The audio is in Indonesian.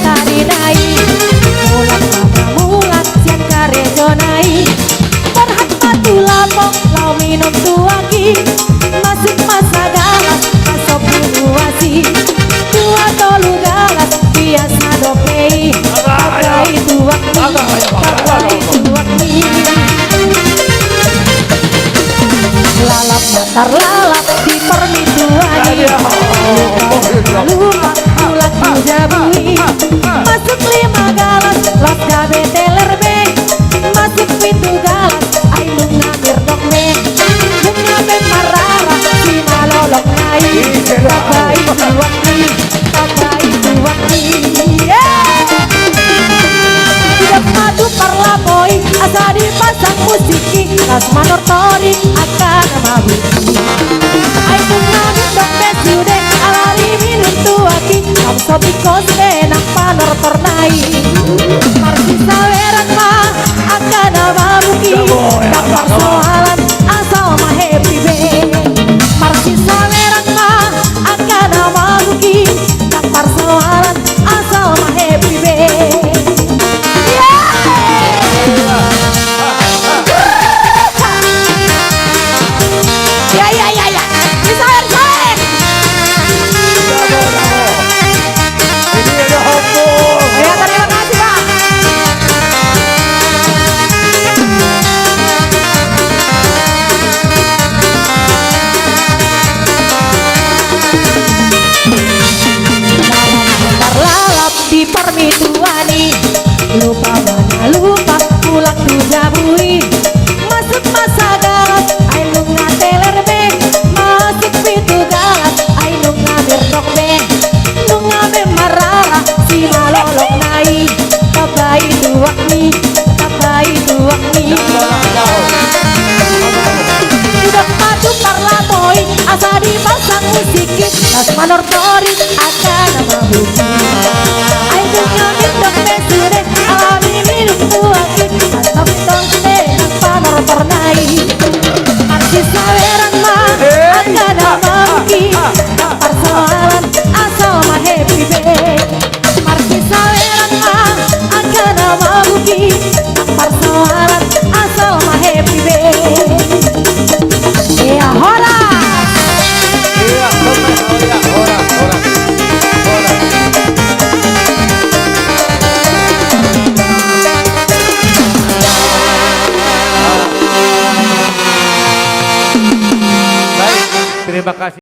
tari nai mulat mama mulat siang karejo nai berhat matu lapok lau minum tuaki masuk masa galas masuk bunuasi dua tolu galas biasa dokei pakai tuak mi lalap matar lalap di permituani lupa ulat jabui masuk 5 galas las gabe teler be masuk pintu galas ay nungabir dok me nungabe marara si malolok nai tabai tuak ni tidak madu parlapoi asa dipasang musiki las manor tori akan mabuki ay nungabir dok me sude alari minum tuaki kam sotikos benang panor tornai marsi saweran ma akan mabuki tak persoalan asal ma happy be marsi saweran ma akan mabuki tak persoalan asal ma happy be ya bisa sawer Ini ada homo. ya terima kasih Pak. Lalap di permituani lupa mana lupa pulang tu jabui masuk masa galas ay lunga teler be masuk pintu galas ay lunga berdok be lunga be marara si malolok nai tabai tuak ni udah madu parlatoi asa dipasang musikit las manor tori akan mabuki ay lunga berdok be sude alami minum tuaki atap tong se panor tornai arsi saweran ma akan mabuki tak persoalan asal ma happy be arsi saweran ma akan mabuki tak persoalan asal ma happy be ya hora Iya, orang. Baik, terima kasih.